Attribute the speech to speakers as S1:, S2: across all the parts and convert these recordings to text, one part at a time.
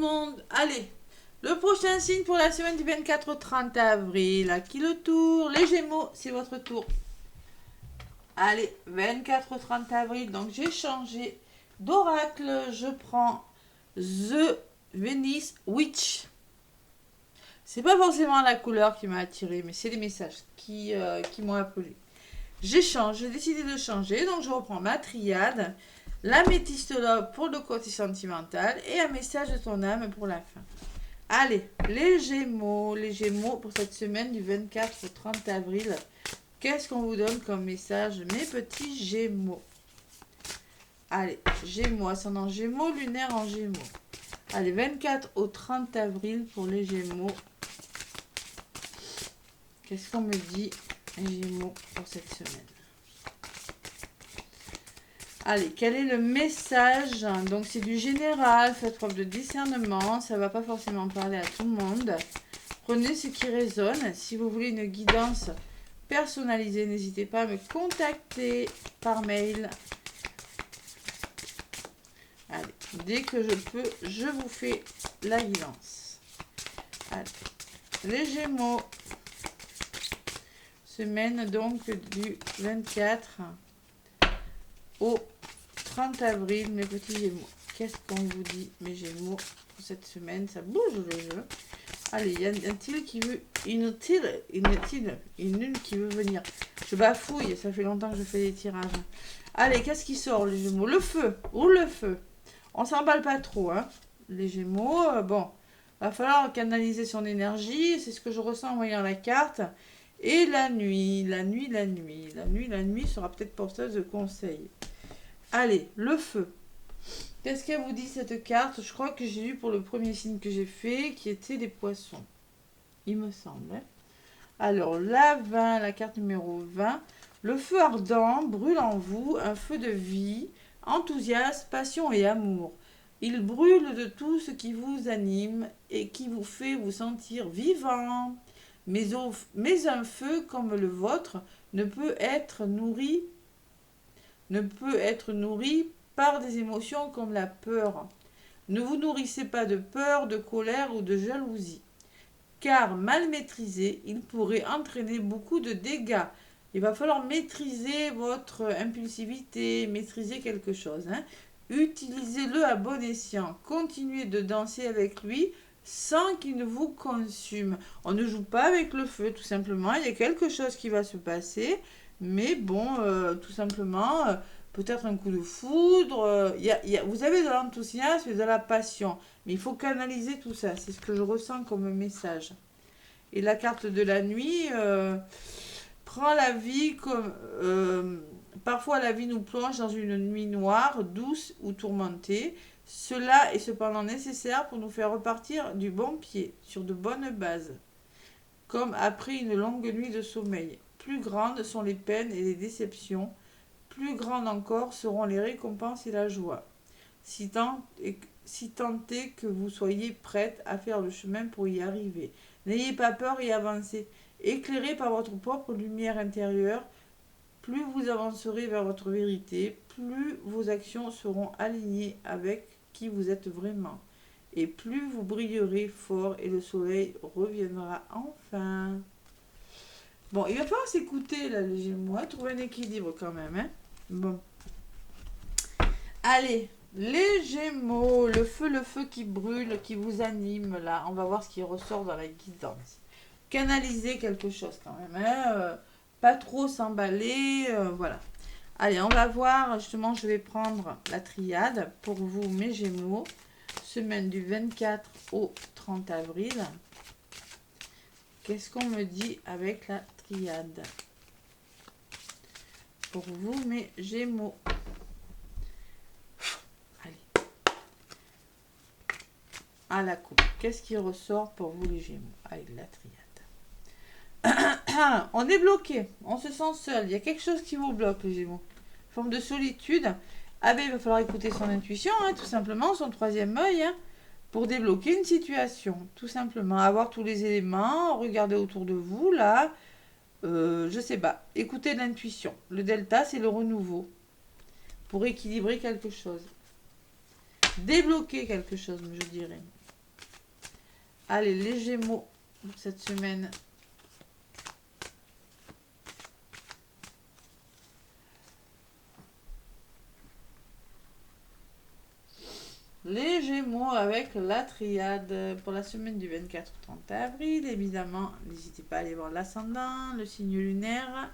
S1: monde. Allez, le prochain signe pour la semaine du 24 au 30 avril. À qui le tour? Les Gémeaux, c'est votre tour. Allez, 24 au 30 avril. Donc j'ai changé d'oracle. Je prends The Venice Witch. C'est pas forcément la couleur qui m'a attiré, mais c'est les messages qui m'ont appelé. J'ai décidé de changer, donc je reprends ma triade, la métiste love pour le côté sentimental et un message de ton âme pour la fin. Allez, les Gémeaux pour cette semaine du 24 au 30 avril, qu'est-ce qu'on vous donne comme message, mes petits Gémeaux? Allez, Gémeaux, ascendant Gémeaux, lunaire en Gémeaux. Allez, 24 au 30 avril pour les Gémeaux. Qu'est-ce qu'on me dit, les Gémeaux, pour cette semaine? Allez, quel est le message? Donc, c'est du général, faites preuve de discernement, ça ne va pas forcément parler à tout le monde. Prenez ce qui résonne. Si vous voulez une guidance personnalisée, n'hésitez pas à me contacter par mail. Allez, dès que je peux, je vous fais la guidance. Allez, les Gémeaux. Semaine donc du 24 au 30 avril, mes petits Gémeaux. Qu'est-ce qu'on vous dit, mes Gémeaux, pour cette semaine? Ça bouge le jeu. Allez, il y a un-t-il qui veut... Une qui veut venir. Je bafouille, ça fait longtemps que je fais des tirages. Allez, qu'est-ce qui sort, les Gémeaux? Le feu. Ou le feu. On s'emballe pas trop, hein. Les Gémeaux, bon. Va falloir canaliser son énergie. C'est ce que je ressens en voyant la carte. Et la nuit sera peut-être porteuse de conseils. Allez, le feu. Qu'est-ce qu'elle vous dit cette carte? Je crois que j'ai lu pour le premier signe que j'ai fait, qui était les poissons. Il me semble. Hein. Alors, la carte numéro 20. Le feu ardent brûle en vous, un feu de vie, enthousiasme, passion et amour. Il brûle de tout ce qui vous anime et qui vous fait vous sentir vivant. Mais un feu comme le vôtre ne peut être nourri par des émotions comme la peur. Ne vous nourrissez pas de peur, de colère ou de jalousie, car mal maîtrisé, il pourrait entraîner beaucoup de dégâts. Il va falloir maîtriser votre impulsivité, maîtriser quelque chose. Hein. Utilisez-le à bon escient. Continuez de danser avec lui sans qu'il ne vous consume. On ne joue pas avec le feu, tout simplement. Il y a quelque chose qui va se passer, mais bon, tout simplement, peut-être un coup de foudre. Vous avez de l'enthousiasme et de la passion, mais il faut canaliser tout ça. C'est ce que je ressens comme message. Et la carte de la nuit prend la vie comme... parfois, la vie nous plonge dans une nuit noire, douce ou tourmentée. Cela est cependant nécessaire pour nous faire repartir du bon pied, sur de bonnes bases, comme après une longue nuit de sommeil. Plus grandes sont les peines et les déceptions, plus grandes encore seront les récompenses et la joie. Si tant est que vous soyez prête à faire le chemin pour y arriver. N'ayez pas peur et avancez. Éclairés par votre propre lumière intérieure, plus vous avancerez vers votre vérité, plus vos actions seront alignées avec qui vous êtes vraiment. Et plus vous brillerez fort et le soleil reviendra enfin. Bon, il va falloir s'écouter là, les Gémeaux, trouver un équilibre quand même. Hein. Bon. Allez, les Gémeaux, le feu qui brûle, qui vous anime là. On va voir ce qui ressort dans la guidance. Canaliser quelque chose quand même. Hein. Pas trop s'emballer, voilà. Allez, on va voir, justement, je vais prendre la triade pour vous, mes Gémeaux, semaine du 24 au 30 avril. Qu'est-ce qu'on me dit avec la triade? Pour vous, mes Gémeaux. Allez. À la coupe. Qu'est-ce qui ressort pour vous, les Gémeaux, avec la triade? On est bloqué, on se sent seul, il y a quelque chose qui vous bloque, les Gémeaux. Forme de solitude. Il va falloir écouter son intuition, hein, tout simplement, son troisième œil, hein, pour débloquer une situation, tout simplement. Avoir tous les éléments, regarder autour de vous, là, je sais pas, écoutez l'intuition. Le delta, c'est le renouveau, pour équilibrer quelque chose. Débloquer quelque chose, je dirais. Allez, les Gémeaux pour cette semaine. Les Gémeaux avec la triade pour la semaine du 24 au 30 avril. Évidemment, n'hésitez pas à aller voir l'ascendant, le signe lunaire.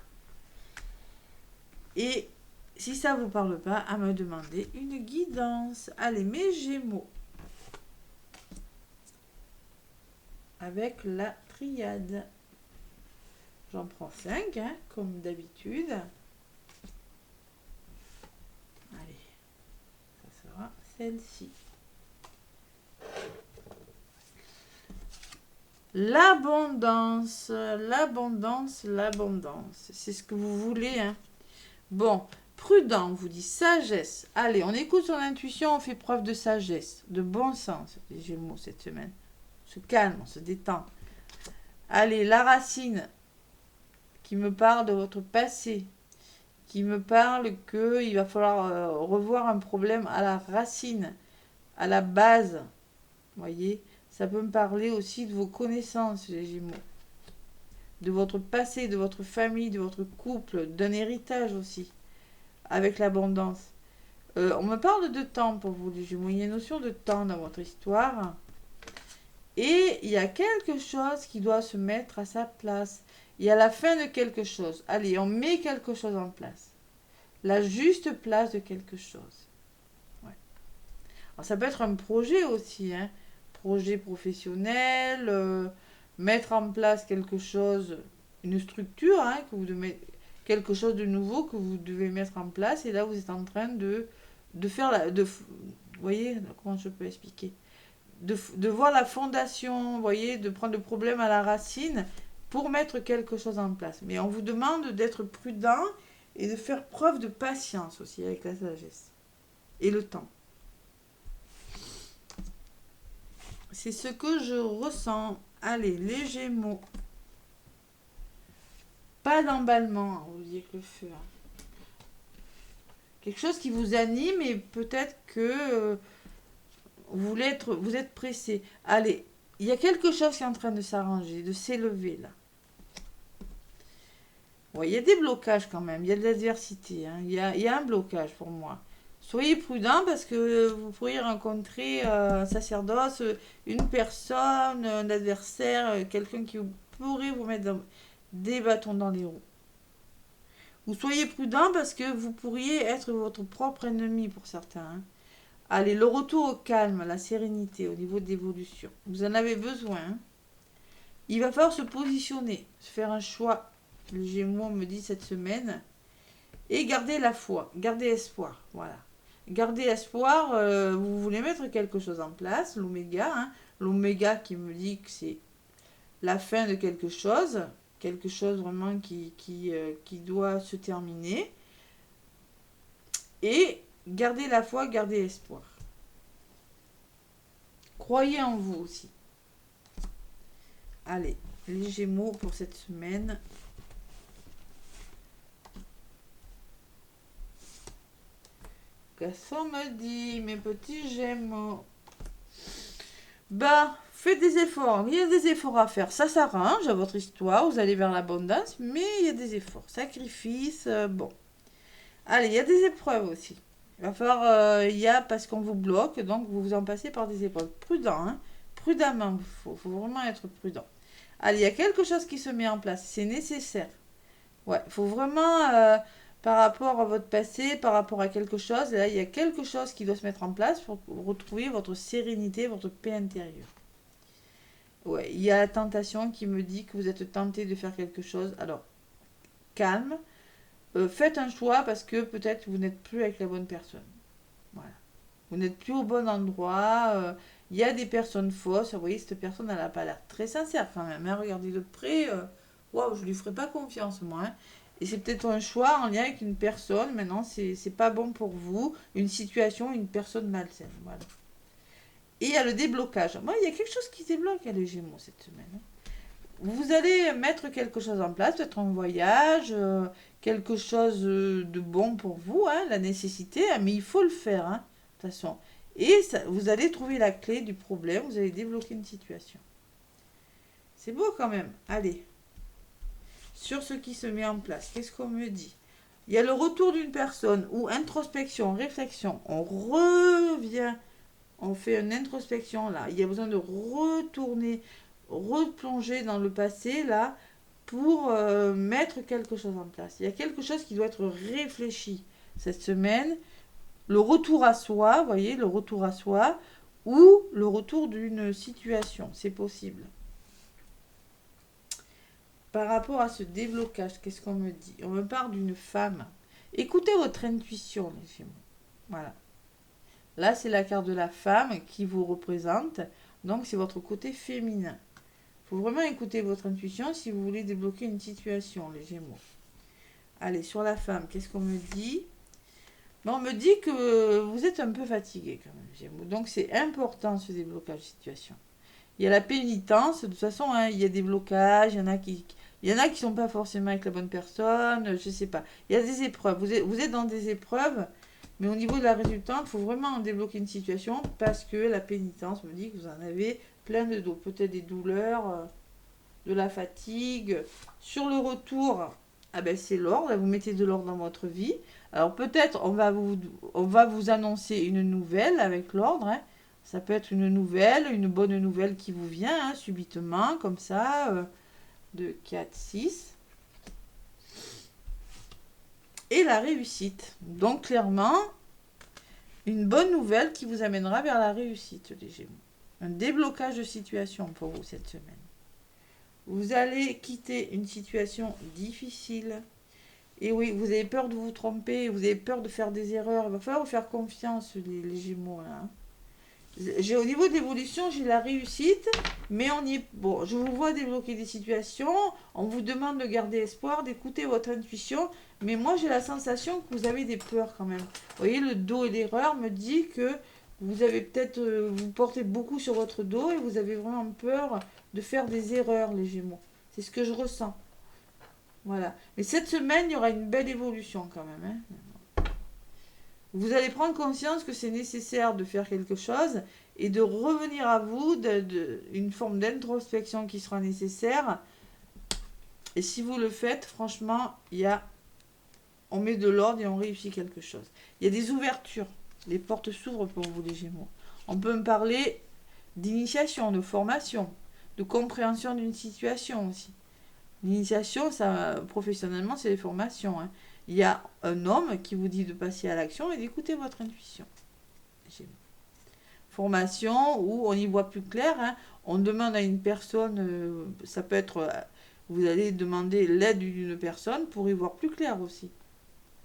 S1: Et si ça ne vous parle pas, à me demander une guidance. Allez, mes Gémeaux. Avec la triade. J'en prends 5, hein, comme d'habitude. Allez, ça sera celle-ci. L'abondance, l'abondance, l'abondance. C'est ce que vous voulez, hein. Bon, prudent, on vous dit sagesse. Allez, on écoute son intuition, on fait preuve de sagesse, de bon sens, les Gémeaux, cette semaine. On se calme, on se détend. Allez, la racine qui me parle de votre passé, qui me parle qu'il va falloir revoir un problème à la racine, à la base. Vous voyez, ça peut me parler aussi de vos connaissances, les Gémeaux. De votre passé, de votre famille, de votre couple, d'un héritage aussi, avec l'abondance. On me parle de temps pour vous, les Gémeaux. Il y a une notion de temps dans votre histoire. Et il y a quelque chose qui doit se mettre à sa place. Il y a la fin de quelque chose. Allez, on met quelque chose en place. La juste place de quelque chose. Ouais. Alors, ça peut être un projet aussi, hein. Projet professionnel, mettre en place quelque chose, une structure, hein, que vous devez, quelque chose de nouveau que vous devez mettre en place. Et là, vous êtes en train de faire vous voyez, comment je peux expliquer, de voir la fondation, vous voyez, de prendre le problème à la racine pour mettre quelque chose en place. Mais on vous demande d'être prudent et de faire preuve de patience aussi avec la sagesse et le temps. C'est ce que je ressens. Allez, les Gémeaux. Pas d'emballement, on vous dit que le feu. Quelque chose qui vous anime et peut-être que vous êtes pressé. Allez, il y a quelque chose qui est en train de s'arranger, de s'élever là. Ouais, il y a des blocages quand même, il y a de l'adversité. Hein. Il y a un blocage pour moi. Soyez prudent parce que vous pourriez rencontrer un sacerdoce, une personne, un adversaire, quelqu'un qui pourrait vous mettre des bâtons dans les roues. Vous soyez prudent parce que vous pourriez être votre propre ennemi pour certains. Hein. Allez, le retour au calme, la sérénité au niveau de l'évolution. Vous en avez besoin. Hein. Il va falloir se positionner, se faire un choix. Le Gémeaux me dit cette semaine. Et garder la foi, garder espoir. Voilà. Gardez espoir, vous voulez mettre quelque chose en place, l'oméga. Hein. L'oméga qui me dit que c'est la fin de quelque chose vraiment qui doit se terminer. Et gardez la foi, gardez espoir. Croyez en vous aussi. Allez, les Gémeaux pour cette semaine. Gasson me dit, mes petits Gémeaux. Bah, faites des efforts. Il y a des efforts à faire. Ça s'arrange à votre histoire. Vous allez vers l'abondance, mais il y a des efforts. Sacrifice, bon. Allez, il y a des épreuves aussi. Il va falloir, il y a parce qu'on vous bloque, donc vous en passez par des épreuves. Prudent, hein. Prudemment, faut vraiment être prudent. Allez, il y a quelque chose qui se met en place. C'est nécessaire. Ouais, il faut vraiment, par rapport à votre passé, par rapport à quelque chose, là, il y a quelque chose qui doit se mettre en place pour retrouver votre sérénité, votre paix intérieure. Ouais, il y a la tentation qui me dit que vous êtes tenté de faire quelque chose. Alors, calme. Faites un choix parce que peut-être vous n'êtes plus avec la bonne personne. Voilà. Vous n'êtes plus au bon endroit. Il y a des personnes fausses. Vous voyez, cette personne, elle n'a pas l'air très sincère quand même. Hein. Regardez de près. Waouh, je lui ferai pas confiance, moi. Hein. Et c'est peut-être un choix en lien avec une personne. Maintenant, c'est pas bon pour vous. Une situation, une personne malsaine. Voilà. Et il y a le déblocage. Moi, il y a quelque chose qui se débloque à les Gémeaux cette semaine. Hein. Vous allez mettre quelque chose en place, peut-être un voyage, quelque chose de bon pour vous, hein, la nécessité, hein, mais il faut le faire, hein, de toute façon. Et ça, vous allez trouver la clé du problème, vous allez débloquer une situation. C'est beau quand même. Allez. Sur ce qui se met en place, qu'est-ce qu'on me dit? Il y a le retour d'une personne ou introspection, réflexion. On revient, on fait une introspection là. Il y a besoin de retourner, replonger dans le passé là pour mettre quelque chose en place. Il y a quelque chose qui doit être réfléchi cette semaine. Le retour à soi, vous voyez, le retour à soi ou le retour d'une situation, c'est possible. Par rapport à ce déblocage, qu'est-ce qu'on me dit? On me parle d'une femme. Écoutez votre intuition, les Gémeaux. Voilà. Là, c'est la carte de la femme qui vous représente. Donc, c'est votre côté féminin. Il faut vraiment écouter votre intuition si vous voulez débloquer une situation, les Gémeaux. Allez, sur la femme, qu'est-ce qu'on me dit? On me dit que vous êtes un peu fatigué quand même, Gémeaux. Donc, c'est important ce déblocage de situation. Il y a la pénitence, de toute façon, hein, il y a des blocages, il y en a qui sont pas forcément avec la bonne personne, je sais pas. Il y a des épreuves, vous êtes dans des épreuves, mais au niveau de la résultante, il faut vraiment débloquer une situation parce que la pénitence me dit que vous en avez plein de dos, peut-être des douleurs, de la fatigue. Sur le retour, ah ben c'est l'ordre, vous mettez de l'ordre dans votre vie. Alors peut-être on va vous annoncer une nouvelle avec l'ordre, hein. Ça peut être une bonne nouvelle qui vous vient, hein, subitement, comme ça, de 4, 6. Et la réussite. Donc, clairement, une bonne nouvelle qui vous amènera vers la réussite, les Gémeaux. Un déblocage de situation pour vous cette semaine. Vous allez quitter une situation difficile. Et oui, vous avez peur de vous tromper, vous avez peur de faire des erreurs. Il va falloir vous faire confiance, les Gémeaux, là, hein. Au niveau de l'évolution, j'ai la réussite, mais on y est. Bon, je vous vois débloquer des situations. On vous demande de garder espoir, d'écouter votre intuition, mais moi j'ai la sensation que vous avez des peurs quand même. Vous voyez, le dos et l'erreur me dit que vous avez peut-être, vous portez beaucoup sur votre dos et vous avez vraiment peur de faire des erreurs, les Gémeaux. C'est ce que je ressens. Voilà. Mais cette semaine, il y aura une belle évolution quand même, hein. Vous allez prendre conscience que c'est nécessaire de faire quelque chose et de revenir à vous, une forme d'introspection qui sera nécessaire. Et si vous le faites, franchement, on met de l'ordre et on réussit quelque chose. Il y a des ouvertures. Les portes s'ouvrent pour vous, les Gémeaux. On peut me parler d'initiation, de formation, de compréhension d'une situation aussi. L'initiation, ça, professionnellement, c'est les formations, hein. Il y a un homme qui vous dit de passer à l'action et d'écouter votre intuition. Formation où on y voit plus clair, hein. On demande à une personne, ça peut être, vous allez demander l'aide d'une personne pour y voir plus clair aussi.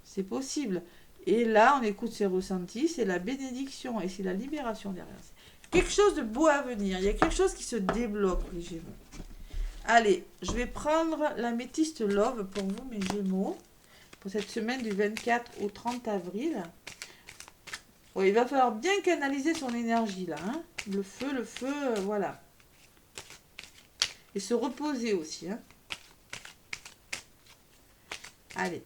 S1: C'est possible. Et là, on écoute ses ressentis, c'est la bénédiction et c'est la libération derrière. Quelque chose de beau à venir. Il y a quelque chose qui se débloque, les Gémeaux. Allez, je vais prendre l'améthyste Love pour vous, mes Gémeaux. Pour cette semaine du 24 au 30 avril. Ouais, il va falloir bien canaliser son énergie là, hein. Le feu, voilà. Et se reposer aussi, hein. Allez.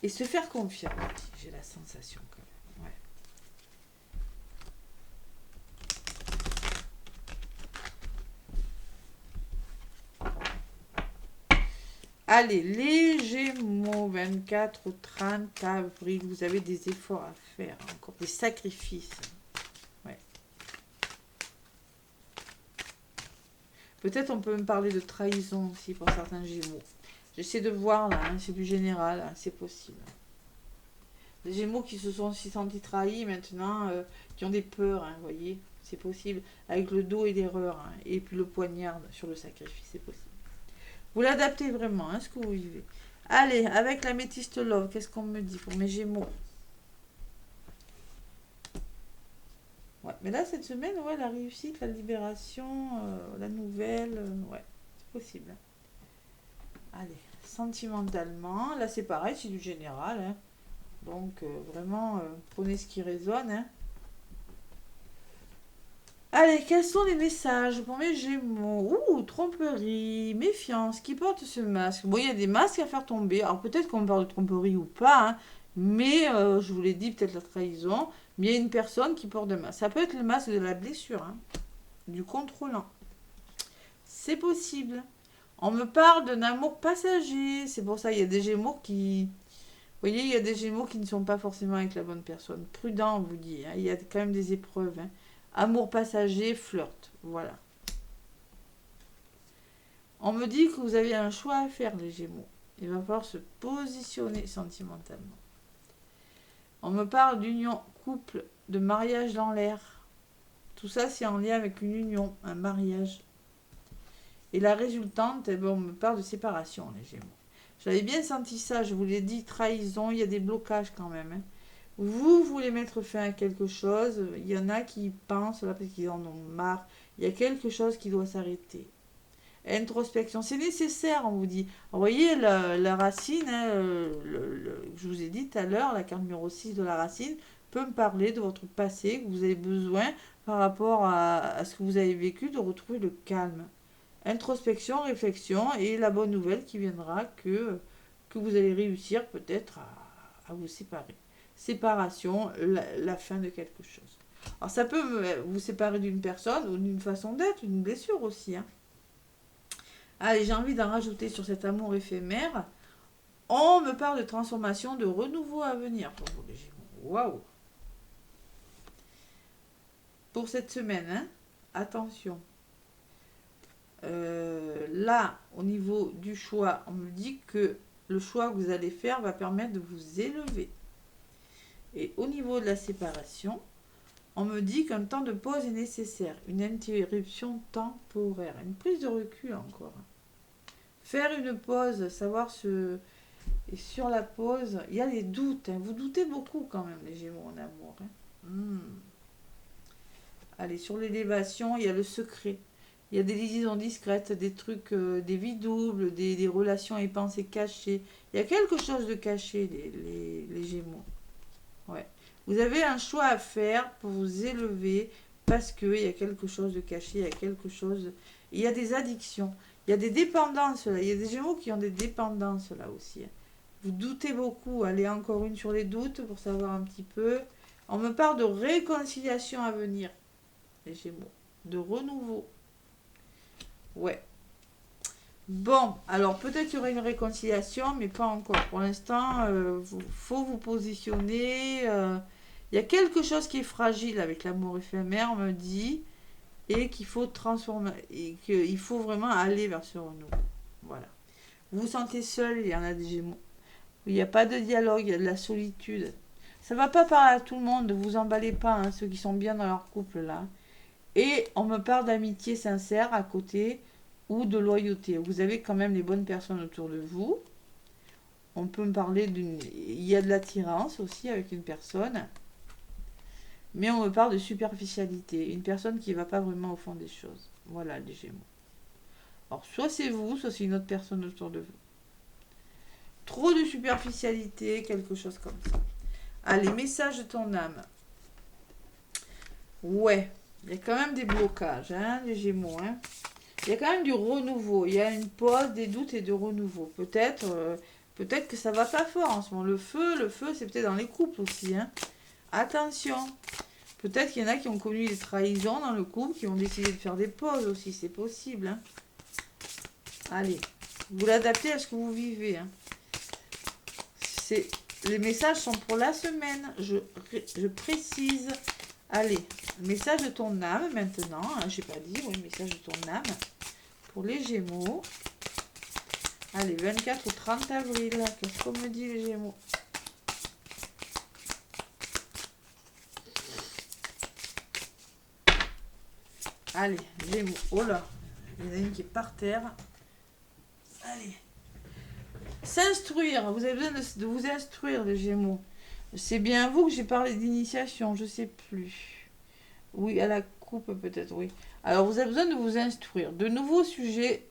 S1: Et se faire confiance, j'ai la sensation quand même. Ouais. Allez, les Gémeaux, 24 au 30 avril, vous avez des efforts à faire, encore des sacrifices. Ouais. Peut-être on peut me parler de trahison aussi pour certains Gémeaux. J'essaie de voir là, hein, c'est du général, hein, c'est possible. Les Gémeaux qui se sont aussi sentis trahis maintenant, qui ont des peurs, hein, vous voyez, c'est possible. Avec le dos et l'erreur, hein, et puis le poignard sur le sacrifice, c'est possible. Vous l'adaptez vraiment, hein, ce que vous vivez. Allez, avec l'améthyste Love, qu'est-ce qu'on me dit pour mes Gémeaux? Ouais, mais là, cette semaine, ouais, la réussite, la libération, la nouvelle, ouais, c'est possible. Allez, sentimentalement, là, c'est pareil, c'est du général, hein. Donc, vraiment, prenez ce qui résonne, hein. Allez, quels sont les messages pour mes Gémeaux? Ouh, tromperie, méfiance, qui porte ce masque? Bon, il y a des masques à faire tomber. Alors peut-être qu'on parle de tromperie ou pas, hein. Mais, je vous l'ai dit, peut-être la trahison. Mais il y a une personne qui porte un masque. Ça peut être le masque de la blessure, hein, du contrôlant. C'est possible. On me parle d'un amour passager. C'est pour ça il y a des Gémeaux qui... Vous voyez, il y a des Gémeaux qui ne sont pas forcément avec la bonne personne. Prudent, on vous dit. Hein. Il y a quand même des épreuves. Hein. Amour passager, flirt. Voilà. On me dit que vous avez un choix à faire, les Gémeaux. Il va falloir se positionner sentimentalement. On me parle d'union, couple, de mariage dans l'air. Tout ça, c'est en lien avec une union, un mariage. Et la résultante, eh ben, on me parle de séparation, les Gémeaux. J'avais bien senti ça, je vous l'ai dit, trahison, il y a des blocages quand même. Hein. Vous voulez mettre fin à quelque chose, il y en a qui pensent, là, parce qu'ils en ont marre, il y a quelque chose qui doit s'arrêter. Introspection, c'est nécessaire, on vous dit. Vous voyez, la racine, hein, je vous ai dit tout à l'heure, la carte numéro 6 de la racine peut me parler de votre passé, que vous avez besoin, par rapport à ce que vous avez vécu, de retrouver le calme. Introspection, réflexion, et la bonne nouvelle qui viendra que vous allez réussir peut-être à vous séparer. Séparation, la fin de quelque chose. Alors ça peut vous séparer d'une personne ou d'une façon d'être, une blessure aussi. Hein. Allez, j'ai envie d'en rajouter sur cet amour éphémère. On me parle de transformation, de renouveau à venir pour vous les Gémeaux. Waouh! Pour cette semaine, hein, attention. Là, au niveau du choix, on me dit que le choix que vous allez faire va permettre de vous élever. Et au niveau de la séparation, on me dit qu'un temps de pause est nécessaire, une interruption temporaire, une prise de recul encore. Faire une pause, savoir se... Et sur la pause, il y a les doutes. Hein. Vous doutez beaucoup quand même, les Gémeaux en amour. Hein. Allez, sur l'élévation, il y a le secret. Il y a des liaisons discrètes, des trucs, des vies doubles, des relations et pensées cachées. Il y a quelque chose de caché, les Gémeaux. Ouais. Vous avez un choix à faire pour vous élever parce qu'il y a quelque chose de caché, il y a quelque chose... Il y a des addictions, il y a des dépendances là. Il y a des Gémeaux qui ont des dépendances là aussi. Vous doutez beaucoup. Allez, encore une sur les doutes pour savoir un petit peu. On me parle de réconciliation à venir, les Gémeaux. De renouveau. Ouais. Bon, alors peut-être qu'il y aura une réconciliation, mais pas encore. Pour l'instant, faut vous positionner. Il y a quelque chose qui est fragile avec l'amour éphémère, on me dit, et qu'il faut transformer, et qu'il faut vraiment aller vers ce renouveau. Voilà. Vous vous sentez seul, il y en a des Gémeaux. Il n'y a pas de dialogue, il y a de la solitude. Ça ne va pas parler à tout le monde, ne vous emballez pas, hein, ceux qui sont bien dans leur couple là. Et on me parle d'amitié sincère à côté ou de loyauté. Vous avez quand même les bonnes personnes autour de vous. On peut me parler d'une... Il y a de l'attirance aussi avec une personne. Mais on me parle de superficialité. Une personne qui ne va pas vraiment au fond des choses. Voilà les Gémeaux. Alors soit c'est vous, soit c'est une autre personne autour de vous. Trop de superficialité, quelque chose comme ça. Allez, message de ton âme. Ouais, il y a quand même des blocages, hein, les Gémeaux. Hein. Il y a quand même du renouveau. Il y a une pause, des doutes et de renouveau. Peut-être que ça va pas fort en ce moment. Le feu, c'est peut-être dans les couples aussi. Hein. Attention. Peut-être qu'il y en a qui ont connu des trahisons dans le couple, qui ont décidé de faire des pauses aussi. C'est possible. Hein. Allez, vous l'adaptez à ce que vous vivez. Hein. Les messages sont pour la semaine. Je précise. Allez, message de ton âme maintenant. Hein, je n'ai pas dit, oui, message de ton âme. Pour les Gémeaux. Allez, 24 ou 30 avril. Qu'est-ce qu'on me dit les Gémeaux? Allez, Gémeaux. Oh là, il y en a une qui est par terre. Allez. S'instruire. Vous avez besoin de vous instruire, les Gémeaux. C'est bien à vous que j'ai parlé d'initiation, je ne sais plus. Oui, à la coupe peut-être, oui. Alors, vous avez besoin de vous instruire. De nouveaux sujets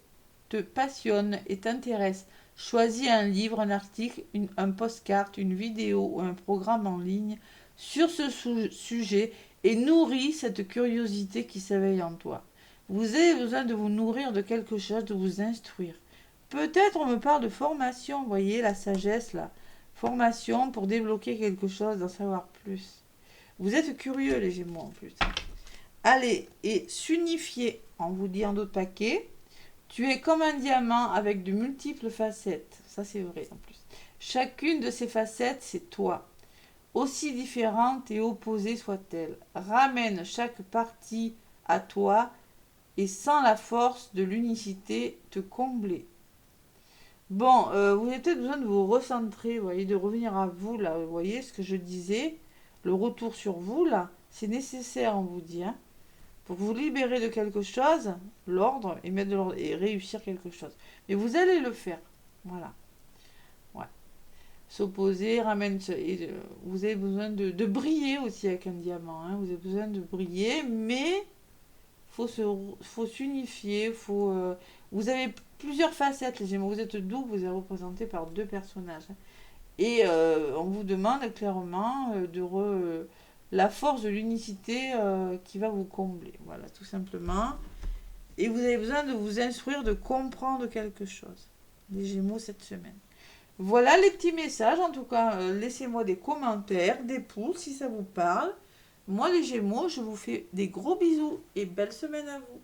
S1: te passionnent et t'intéressent. Choisis un livre, un article, un postcard, une vidéo ou un programme en ligne sur ce sujet et nourris cette curiosité qui s'éveille en toi. Vous avez besoin de vous nourrir de quelque chose, de vous instruire. Peut-être on me parle de formation, vous voyez, la sagesse là. formation pour débloquer quelque chose, d'en savoir plus. Vous êtes curieux, les Gémeaux, en plus. Allez, et s'unifier, on vous dit en d'autres paquets. Tu es comme un diamant avec de multiples facettes. Ça, c'est vrai, en plus. Chacune de ces facettes, c'est toi. Aussi différente et opposée soit-elle. Ramène chaque partie à toi et sans la force de l'unicité te combler. Bon, vous avez peut-être besoin de vous recentrer, vous voyez, de revenir à vous, là, vous voyez ce que je disais, le retour sur vous, là, c'est nécessaire, on vous dit, hein, pour vous libérer de quelque chose, l'ordre, et mettre de l'ordre, et réussir quelque chose. Mais vous allez le faire, voilà. Ouais. S'opposer, ramène, vous avez besoin de briller aussi avec un diamant, hein, vous avez besoin de briller, mais faut s'unifier, vous avez plusieurs facettes, les Gémeaux. Vous êtes double, vous êtes représenté par deux personnages. Et on vous demande clairement la force de l'unicité qui va vous combler. Voilà, tout simplement. Et vous avez besoin de vous instruire, de comprendre quelque chose. Les Gémeaux cette semaine. Voilà les petits messages. En tout cas, laissez-moi des commentaires, des pouces si ça vous parle. Moi, les Gémeaux, je vous fais des gros bisous et belle semaine à vous.